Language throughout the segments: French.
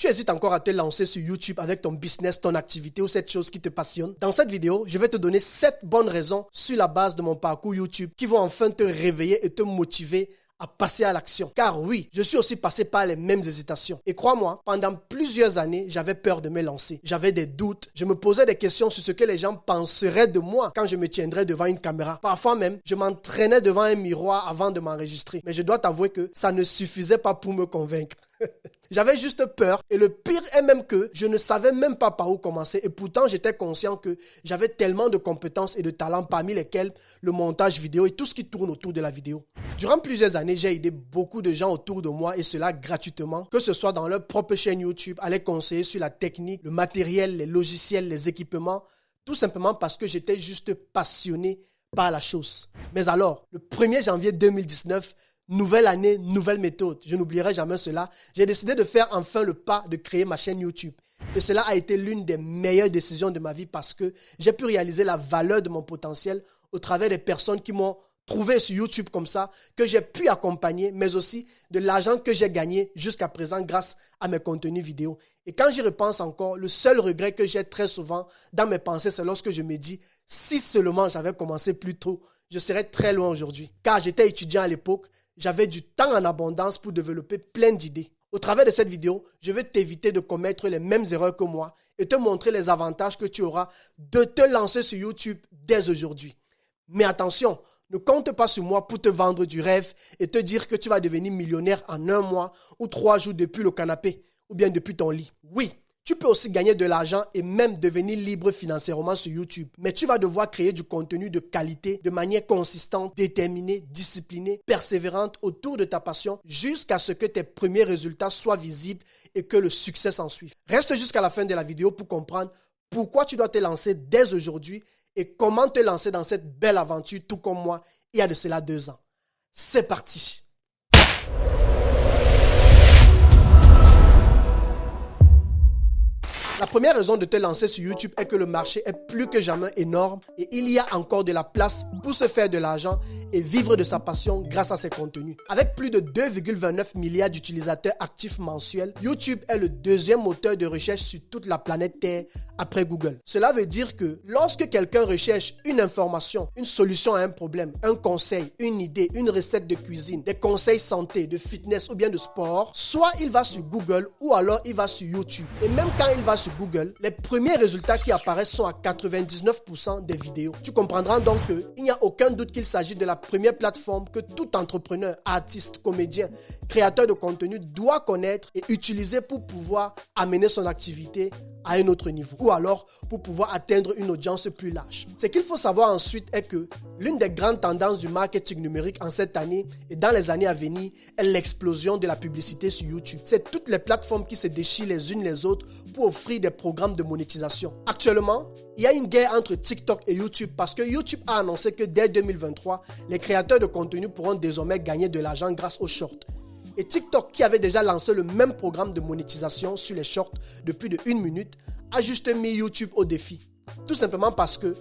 Tu hésites encore à te lancer sur YouTube avec ton business, ton activité ou cette chose qui te passionne? Dans cette vidéo, je vais te donner 7 bonnes raisons sur la base de mon parcours YouTube qui vont enfin te réveiller et te motiver à passer à l'action. Car oui, je suis aussi passé par les mêmes hésitations. Et crois-moi, pendant plusieurs années, j'avais peur de me lancer. J'avais des doutes. Je me posais des questions sur ce que les gens penseraient de moi quand je me tiendrais devant une caméra. Parfois même, je m'entraînais devant un miroir avant de m'enregistrer. Mais je dois t'avouer que ça ne suffisait pas pour me convaincre. J'avais juste peur et le pire est même que je ne savais même pas par où commencer et pourtant j'étais conscient que j'avais tellement de compétences et de talents parmi lesquels le montage vidéo et tout ce qui tourne autour de la vidéo. Durant plusieurs années, j'ai aidé beaucoup de gens autour de moi et cela gratuitement, que ce soit dans leur propre chaîne YouTube, à les conseiller sur la technique, le matériel, les logiciels, les équipements, tout simplement parce que j'étais juste passionné par la chose. Mais alors, le 1er janvier 2019, nouvelle année, nouvelle méthode. Je n'oublierai jamais cela. J'ai décidé de faire enfin le pas de créer ma chaîne YouTube. Et cela a été l'une des meilleures décisions de ma vie parce que j'ai pu réaliser la valeur de mon potentiel au travers des personnes qui m'ont trouvé sur YouTube comme ça, que j'ai pu accompagner, mais aussi de l'argent que j'ai gagné jusqu'à présent grâce à mes contenus vidéo. Et quand j'y repense encore, le seul regret que j'ai très souvent dans mes pensées, c'est lorsque je me dis, si seulement j'avais commencé plus tôt, je serais très loin aujourd'hui. Car j'étais étudiant à l'époque, j'avais du temps en abondance pour développer plein d'idées. Au travers de cette vidéo, je vais t'éviter de commettre les mêmes erreurs que moi et te montrer les avantages que tu auras de te lancer sur YouTube dès aujourd'hui. Mais attention, ne compte pas sur moi pour te vendre du rêve et te dire que tu vas devenir millionnaire en 1 mois ou 3 jours depuis le canapé ou bien depuis ton lit. Oui, tu peux aussi gagner de l'argent et même devenir libre financièrement sur YouTube. Mais tu vas devoir créer du contenu de qualité de manière consistante, déterminée, disciplinée, persévérante autour de ta passion jusqu'à ce que tes premiers résultats soient visibles et que le succès s'en suive. Reste jusqu'à la fin de la vidéo pour comprendre pourquoi tu dois te lancer dès aujourd'hui et comment te lancer dans cette belle aventure tout comme moi il y a de cela 2 ans. C'est parti! La première raison de te lancer sur YouTube est que le marché est plus que jamais énorme et il y a encore de la place pour se faire de l'argent et vivre de sa passion grâce à ses contenus. Avec plus de 2,29 milliards d'utilisateurs actifs mensuels, YouTube est le 2e moteur de recherche sur toute la planète Terre après Google. Cela veut dire que lorsque quelqu'un recherche une information, une solution à un problème, un conseil, une idée, une recette de cuisine, des conseils santé, de fitness ou bien de sport, soit il va sur Google ou alors il va sur YouTube. Et même quand il va sur Google, les premiers résultats qui apparaissent sont à 99% des vidéos. Tu comprendras donc qu'il n'y a aucun doute qu'il s'agit de la première plateforme que tout entrepreneur, artiste, comédien, créateur de contenu doit connaître et utiliser pour pouvoir amener son activité à un autre niveau ou alors pour pouvoir atteindre une audience plus large. Ce qu'il faut savoir ensuite est que l'une des grandes tendances du marketing numérique en cette année et dans les années à venir est l'explosion de la publicité sur YouTube. C'est toutes les plateformes qui se déchirent les unes les autres pour offrir des programmes de monétisation. Actuellement, il y a une guerre entre TikTok et YouTube parce que YouTube a annoncé que dès 2023, les créateurs de contenu pourront désormais gagner de l'argent grâce aux shorts. Et TikTok, qui avait déjà lancé le même programme de monétisation sur les shorts de plus de 1 minute, a juste mis YouTube au défi. Tout simplement parce que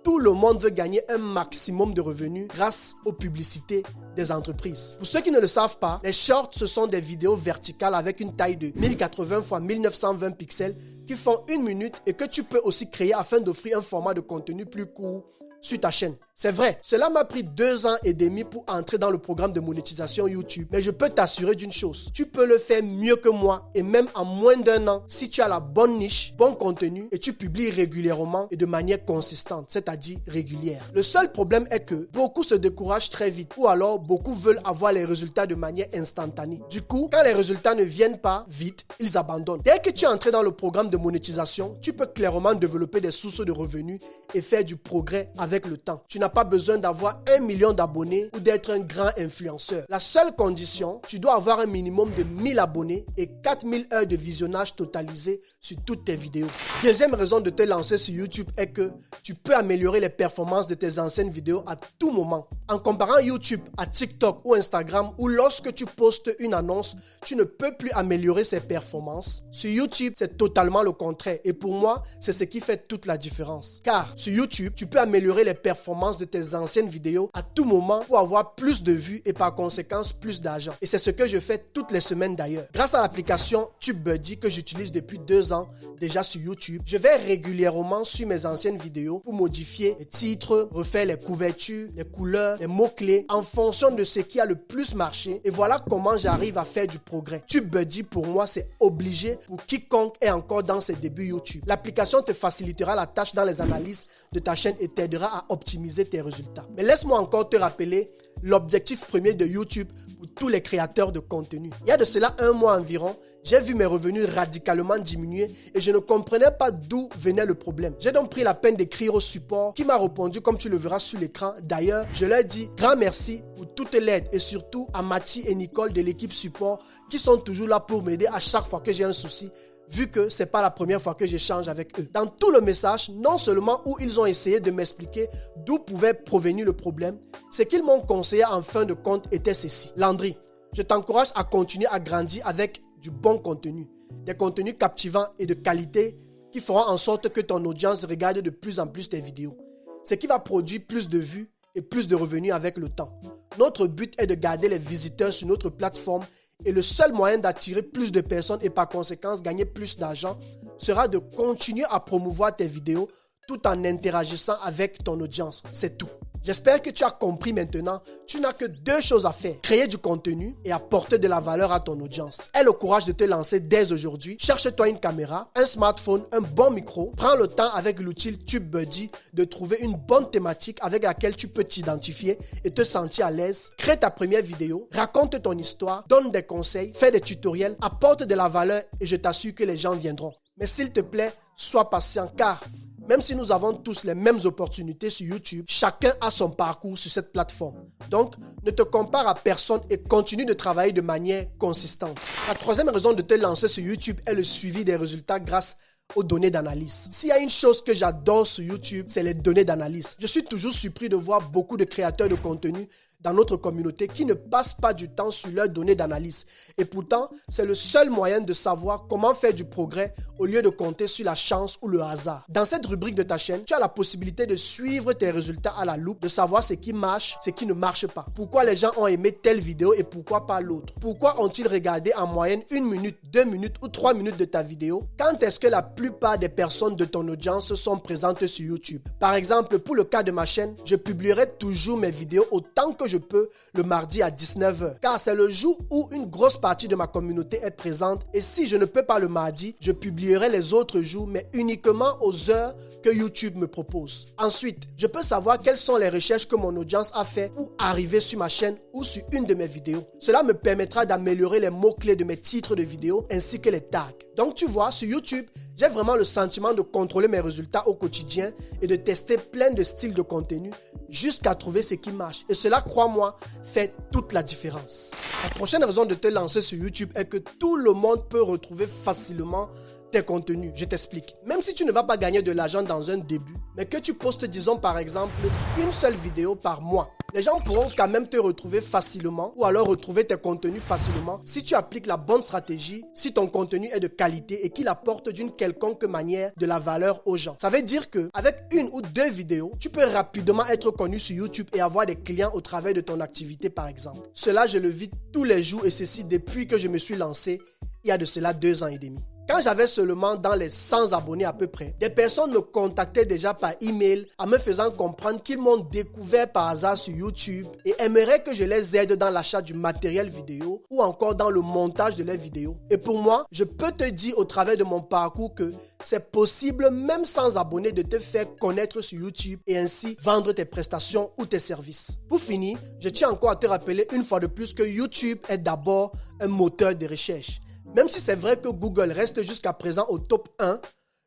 tout le monde veut gagner un maximum de revenus grâce aux publicités des entreprises. Pour ceux qui ne le savent pas, les shorts, ce sont des vidéos verticales avec une taille de 1080 x 1920 pixels qui font 1 minute et que tu peux aussi créer afin d'offrir un format de contenu plus court sur ta chaîne. C'est vrai, cela m'a pris 2 ans et demi pour entrer dans le programme de monétisation YouTube. Mais je peux t'assurer d'une chose, tu peux le faire mieux que moi et même en moins d'1 an si tu as la bonne niche, bon contenu et tu publies régulièrement et de manière consistante, c'est-à-dire régulière. Le seul problème est que beaucoup se découragent très vite ou alors beaucoup veulent avoir les résultats de manière instantanée. Du coup, quand les résultats ne viennent pas vite, ils abandonnent. Dès que tu es entré dans le programme de monétisation, tu peux clairement développer des sources de revenus et faire du progrès avec le temps. Tu n'as pas besoin d'avoir 1 million d'abonnés ou d'être un grand influenceur. La seule condition, tu dois avoir un minimum de 1000 abonnés et 4000 heures de visionnage totalisées sur toutes tes vidéos. Deuxième raison de te lancer sur YouTube est que tu peux améliorer les performances de tes anciennes vidéos à tout moment. En comparant YouTube à TikTok ou Instagram où lorsque tu postes une annonce, tu ne peux plus améliorer ses performances. Sur YouTube, c'est totalement le contraire et pour moi, c'est ce qui fait toute la différence. Car sur YouTube, tu peux améliorer les performances référence de tes anciennes vidéos à tout moment pour avoir plus de vues et par conséquent plus d'argent. Et c'est ce que je fais toutes les semaines d'ailleurs. Grâce à l'application TubeBuddy que j'utilise depuis 2 ans déjà sur YouTube, je vais régulièrement sur mes anciennes vidéos pour modifier les titres, refaire les couvertures, les couleurs, les mots-clés en fonction de ce qui a le plus marché. Et voilà comment j'arrive à faire du progrès. TubeBuddy pour moi c'est obligé pour quiconque est encore dans ses débuts YouTube. L'application te facilitera la tâche dans les analyses de ta chaîne et t'aidera à optimiser tes résultats. Mais laisse-moi encore te rappeler l'objectif premier de YouTube pour tous les créateurs de contenu. Il y a de cela 1 mois environ, j'ai vu mes revenus radicalement diminuer et je ne comprenais pas d'où venait le problème. J'ai donc pris la peine d'écrire au support qui m'a répondu comme tu le verras sur l'écran. D'ailleurs, je leur dis grand merci pour toute l'aide et surtout à Mathie et Nicole de l'équipe support qui sont toujours là pour m'aider à chaque fois que j'ai un souci, vu que ce n'est pas la première fois que j'échange avec eux. Dans tout le message, non seulement où ils ont essayé de m'expliquer d'où pouvait provenir le problème, ce qu'ils m'ont conseillé en fin de compte était ceci. Landry, je t'encourage à continuer à grandir avec du bon contenu, des contenus captivants et de qualité qui feront en sorte que ton audience regarde de plus en plus tes vidéos, ce qui va produire plus de vues et plus de revenus avec le temps. Notre but est de garder les visiteurs sur notre plateforme et le seul moyen d'attirer plus de personnes et par conséquent gagner plus d'argent sera de continuer à promouvoir tes vidéos tout en interagissant avec ton audience. C'est tout. J'espère que tu as compris maintenant. Tu n'as que 2 choses à faire. Créer du contenu et apporter de la valeur à ton audience. Aie le courage de te lancer dès aujourd'hui. Cherche-toi une caméra, un smartphone, un bon micro. Prends le temps avec l'outil TubeBuddy de trouver une bonne thématique avec laquelle tu peux t'identifier et te sentir à l'aise. Crée ta première vidéo. Raconte ton histoire. Donne des conseils. Fais des tutoriels. Apporte de la valeur et je t'assure que les gens viendront. Mais s'il te plaît, sois patient car même si nous avons tous les mêmes opportunités sur YouTube, chacun a son parcours sur cette plateforme. Donc, ne te compare à personne et continue de travailler de manière consistante. La 3e raison de te lancer sur YouTube est le suivi des résultats grâce aux données d'analyse. S'il y a une chose que j'adore sur YouTube, c'est les données d'analyse. Je suis toujours surpris de voir beaucoup de créateurs de contenu dans notre communauté qui ne passent pas du temps sur leurs données d'analyse. Et pourtant, c'est le seul moyen de savoir comment faire du progrès au lieu de compter sur la chance ou le hasard. Dans cette rubrique de ta chaîne, tu as la possibilité de suivre tes résultats à la loupe, de savoir ce qui marche, ce qui ne marche pas. Pourquoi les gens ont aimé telle vidéo et pourquoi pas l'autre. Pourquoi ont-ils regardé en moyenne 1 minute, 2 minutes ou 3 minutes de ta vidéo? Quand est-ce que la plupart des personnes de ton audience sont présentes sur YouTube? Par exemple, pour le cas de ma chaîne, je publierai toujours mes vidéos autant que je peux le mardi à 19h, car c'est le jour où une grosse partie de ma communauté est présente et si je ne peux pas le mardi, je publierai les autres jours mais uniquement aux heures que YouTube me propose. Ensuite, je peux savoir quelles sont les recherches que mon audience a fait pour arriver sur ma chaîne ou sur une de mes vidéos. Cela me permettra d'améliorer les mots-clés de mes titres de vidéos ainsi que les tags. Donc tu vois, sur YouTube, j'ai vraiment le sentiment de contrôler mes résultats au quotidien et de tester plein de styles de contenu jusqu'à trouver ce qui marche. Et cela, crois-moi, fait toute la différence. La prochaine raison de te lancer sur YouTube est que tout le monde peut retrouver facilement tes contenus. Je t'explique. Même si tu ne vas pas gagner de l'argent dans un début, mais que tu postes, disons par exemple, une seule vidéo par mois, les gens pourront quand même te retrouver facilement ou alors retrouver tes contenus facilement si tu appliques la bonne stratégie, si ton contenu est de qualité et qu'il apporte d'une quelconque manière de la valeur aux gens. Ça veut dire que avec 1 ou 2 vidéos, tu peux rapidement être connu sur YouTube et avoir des clients au travers de ton activité par exemple. Cela, je le vis tous les jours et ceci depuis que je me suis lancé il y a de cela 2 ans et demi. Quand j'avais seulement dans les 100 abonnés à peu près, des personnes me contactaient déjà par email en me faisant comprendre qu'ils m'ont découvert par hasard sur YouTube et aimeraient que je les aide dans l'achat du matériel vidéo ou encore dans le montage de leurs vidéos. Et pour moi, je peux te dire au travers de mon parcours que c'est possible même sans abonnés de te faire connaître sur YouTube et ainsi vendre tes prestations ou tes services. Pour finir, je tiens encore à te rappeler une fois de plus que YouTube est d'abord un moteur de recherche. Même si c'est vrai que Google reste jusqu'à présent au top 1,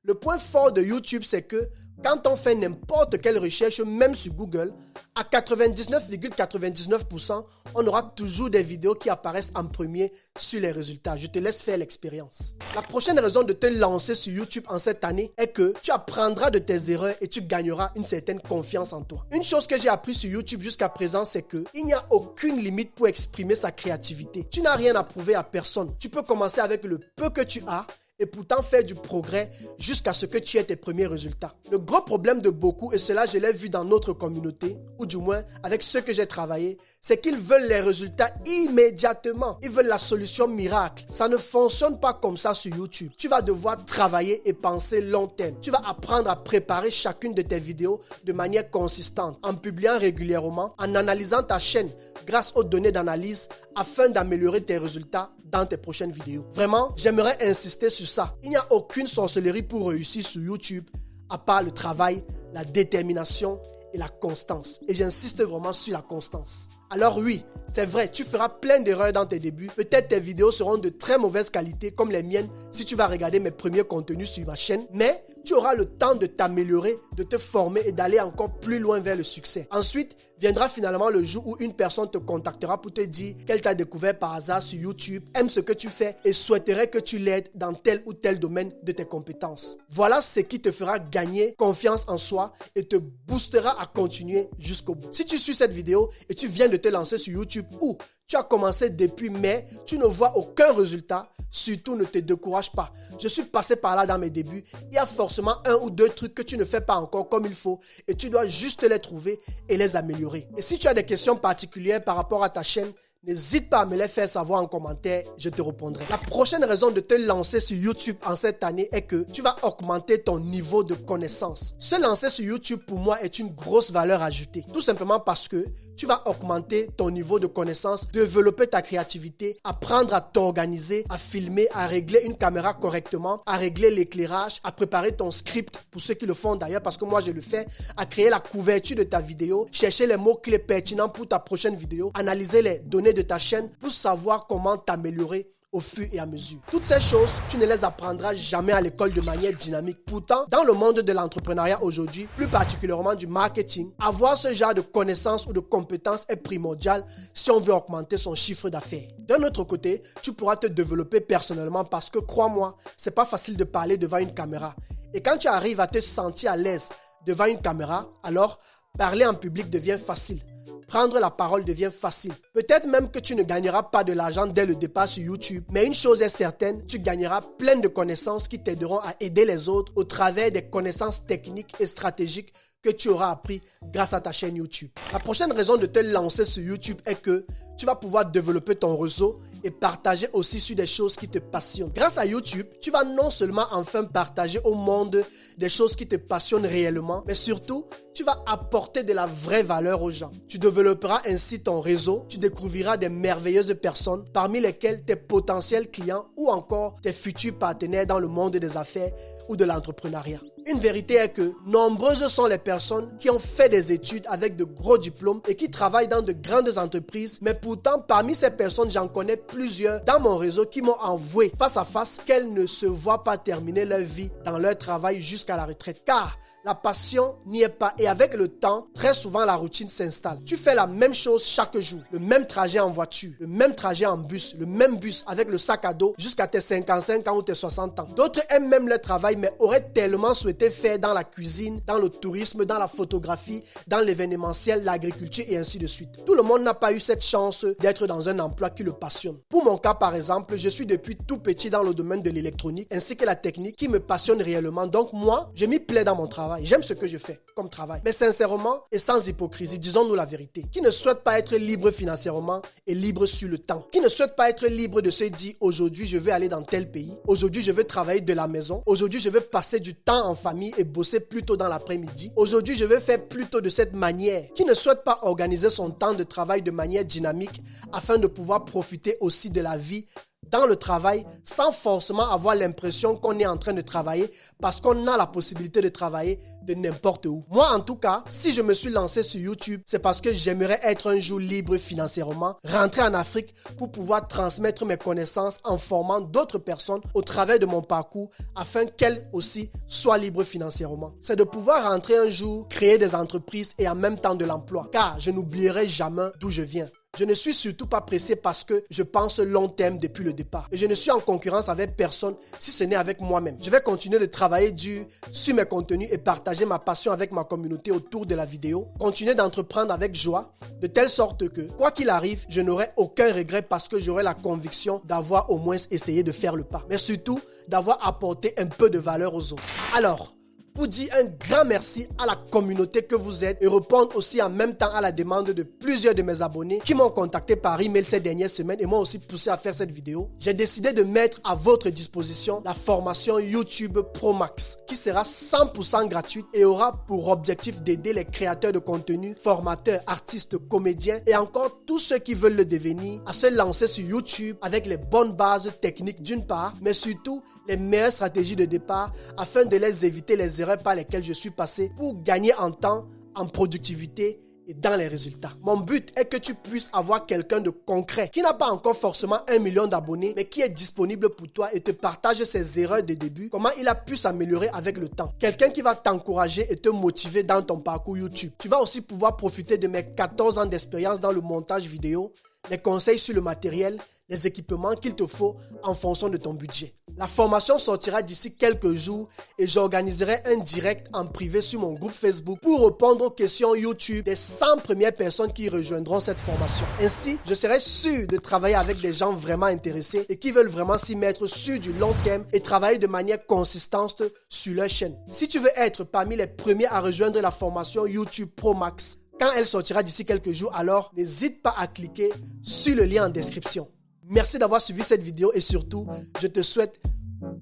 le point fort de YouTube, c'est que quand on fait n'importe quelle recherche, même sur Google, à 99,99%, on aura toujours des vidéos qui apparaissent en premier sur les résultats. Je te laisse faire l'expérience. La prochaine raison de te lancer sur YouTube en cette année est que tu apprendras de tes erreurs et tu gagneras une certaine confiance en toi. Une chose que j'ai appris sur YouTube jusqu'à présent, c'est qu'il n'y a aucune limite pour exprimer sa créativité. Tu n'as rien à prouver à personne. Tu peux commencer avec le peu que tu as et pourtant faire du progrès jusqu'à ce que tu aies tes premiers résultats. Le gros problème de beaucoup, et cela je l'ai vu dans notre communauté, ou du moins avec ceux que j'ai travaillé, c'est qu'ils veulent les résultats immédiatement. Ils veulent la solution miracle. Ça ne fonctionne pas comme ça sur YouTube. Tu vas devoir travailler et penser long terme. Tu vas apprendre à préparer chacune de tes vidéos de manière consistante, en publiant régulièrement, en analysant ta chaîne grâce aux données d'analyse afin d'améliorer tes résultats dans tes prochaines vidéos. Vraiment, j'aimerais insister sur ça. Il n'y a aucune sorcellerie pour réussir sur YouTube à part le travail, la détermination et la constance. Et j'insiste vraiment sur la constance. Alors oui, c'est vrai, tu feras plein d'erreurs dans tes débuts. Peut-être tes vidéos seront de très mauvaise qualité comme les miennes si tu vas regarder mes premiers contenus sur ma chaîne. Mais tu auras le temps de t'améliorer, de te former et d'aller encore plus loin vers le succès. Ensuite, viendra finalement le jour où une personne te contactera pour te dire qu'elle t'a découvert par hasard sur YouTube, aime ce que tu fais et souhaiterait que tu l'aides dans tel ou tel domaine de tes compétences. Voilà ce qui te fera gagner confiance en soi et te boostera à continuer jusqu'au bout. Si tu suis cette vidéo et tu viens de te lancer sur YouTube ou tu as commencé depuis mai, tu ne vois aucun résultat, surtout ne te décourage pas. Je suis passé par là dans mes débuts. Il y a forcément un ou deux trucs que tu ne fais pas encore comme il faut et tu dois juste les trouver et les améliorer. Et si tu as des questions particulières par rapport à ta chaîne, n'hésite pas à me les faire savoir en commentaire, je te répondrai. La prochaine raison de te lancer sur YouTube en cette année est que tu vas augmenter ton niveau de connaissance. Se lancer sur YouTube pour moi est une grosse valeur ajoutée. Tout simplement parce que tu vas augmenter ton niveau de connaissance, développer ta créativité, apprendre à t'organiser, à filmer, à régler une caméra correctement, à régler l'éclairage, à préparer ton script pour ceux qui le font d'ailleurs parce que moi je le fais, à créer la couverture de ta vidéo, chercher les mots-clés pertinents pour ta prochaine vidéo, analyser les données de ta chaîne pour savoir comment t'améliorer au fur et à mesure. Toutes ces choses, tu ne les apprendras jamais à l'école de manière dynamique. Pourtant, dans le monde de l'entrepreneuriat aujourd'hui, plus particulièrement du marketing, avoir ce genre de connaissances ou de compétences est primordial si on veut augmenter son chiffre d'affaires. D'un autre côté, tu pourras te développer personnellement parce que, crois-moi, c'est pas facile de parler devant une caméra. Et quand tu arrives à te sentir à l'aise devant une caméra, alors parler en public devient facile. Prendre la parole devient facile. Peut-être même que tu ne gagneras pas de l'argent dès le départ sur YouTube, mais une chose est certaine, tu gagneras plein de connaissances qui t'aideront à aider les autres au travers des connaissances techniques et stratégiques que tu auras appris grâce à ta chaîne YouTube. La prochaine raison de te lancer sur YouTube est que tu vas pouvoir développer ton réseau et partager aussi sur des choses qui te passionnent. Grâce à YouTube, tu vas non seulement enfin partager au monde des choses qui te passionnent réellement, mais surtout, tu vas apporter de la vraie valeur aux gens. Tu développeras ainsi ton réseau, tu découvriras des merveilleuses personnes, parmi lesquelles tes potentiels clients ou encore tes futurs partenaires dans le monde des affaires ou de l'entrepreneuriat. Une vérité est que nombreuses sont les personnes qui ont fait des études avec de gros diplômes et qui travaillent dans de grandes entreprises, mais pourtant parmi ces personnes, j'en connais plusieurs dans mon réseau qui m'ont avoué face à face qu'elles ne se voient pas terminer leur vie dans leur travail jusqu'à la retraite. Car la passion n'y est pas et avec le temps, très souvent la routine s'installe. Tu fais la même chose chaque jour, le même trajet en voiture, le même trajet en bus, le même bus avec le sac à dos jusqu'à tes 55 ans ou tes 60 ans. D'autres aiment même leur travail mais auraient tellement souhaité faire dans la cuisine, dans le tourisme, dans la photographie, dans l'événementiel, l'agriculture et ainsi de suite. Tout le monde n'a pas eu cette chance d'être dans un emploi qui le passionne. Pour mon cas par exemple, je suis depuis tout petit dans le domaine de l'électronique ainsi que la technique qui me passionne réellement. Donc moi, je m'y plais dans mon travail. J'aime ce que je fais comme travail. Mais sincèrement et sans hypocrisie, disons-nous la vérité. Qui ne souhaite pas être libre financièrement et libre sur le temps? Qui ne souhaite pas être libre de se dire aujourd'hui je vais aller dans tel pays, aujourd'hui je vais travailler de la maison, aujourd'hui je vais passer du temps en famille et bosser plus tôt dans l'après-midi, aujourd'hui je vais faire plus tôt de cette manière? Qui ne souhaite pas organiser son temps de travail de manière dynamique afin de pouvoir profiter aussi de la vie dans le travail sans forcément avoir l'impression qu'on est en train de travailler parce qu'on a la possibilité de travailler de n'importe où. Moi en tout cas, si je me suis lancé sur YouTube, c'est parce que j'aimerais être un jour libre financièrement, rentrer en Afrique pour pouvoir transmettre mes connaissances en formant d'autres personnes au travers de mon parcours afin qu'elles aussi soient libres financièrement. C'est de pouvoir rentrer un jour, créer des entreprises et en même temps de l'emploi car je n'oublierai jamais d'où je viens. Je ne suis surtout pas pressé parce que je pense long terme depuis le départ. Et je ne suis en concurrence avec personne si ce n'est avec moi-même. Je vais continuer de travailler dur sur mes contenus et partager ma passion avec ma communauté autour de la vidéo. Continuer d'entreprendre avec joie, de telle sorte que, quoi qu'il arrive, je n'aurai aucun regret parce que j'aurai la conviction d'avoir au moins essayé de faire le pas. Mais surtout, d'avoir apporté un peu de valeur aux autres. Alors, pour dire un grand merci à la communauté que vous êtes et répondre aussi en même temps à la demande de plusieurs de mes abonnés qui m'ont contacté par email ces dernières semaines et m'ont aussi poussé à faire cette vidéo, j'ai décidé de mettre à votre disposition la formation YouTube Pro Max qui sera 100% gratuite et aura pour objectif d'aider les créateurs de contenu, formateurs, artistes, comédiens et encore tous ceux qui veulent le devenir à se lancer sur YouTube avec les bonnes bases techniques d'une part, mais surtout les meilleures stratégies de départ afin de les éviter les erreurs par lesquelles je suis passé pour gagner en temps, en productivité et dans les résultats. Mon but est que tu puisses avoir quelqu'un de concret qui n'a pas encore forcément 1 million d'abonnés mais qui est disponible pour toi et te partage ses erreurs de début, comment il a pu s'améliorer avec le temps. Quelqu'un qui va t'encourager et te motiver dans ton parcours YouTube. Tu vas aussi pouvoir profiter de mes 14 ans d'expérience dans le montage vidéo, les conseils sur le matériel, les équipements qu'il te faut en fonction de ton budget. La formation sortira d'ici quelques jours et j'organiserai un direct en privé sur mon groupe Facebook pour répondre aux questions YouTube des 100 premières personnes qui rejoindront cette formation. Ainsi, je serai sûr de travailler avec des gens vraiment intéressés et qui veulent vraiment s'y mettre sur du long terme et travailler de manière consistante sur leur chaîne. Si tu veux être parmi les premiers à rejoindre la formation YouTube Pro Max, quand elle sortira d'ici quelques jours, alors n'hésite pas à cliquer sur le lien en description. Merci d'avoir suivi cette vidéo et surtout, je te souhaite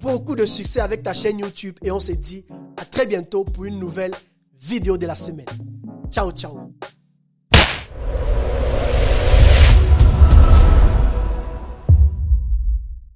beaucoup de succès avec ta chaîne YouTube et on se dit à très bientôt pour une nouvelle vidéo de la semaine. Ciao, ciao.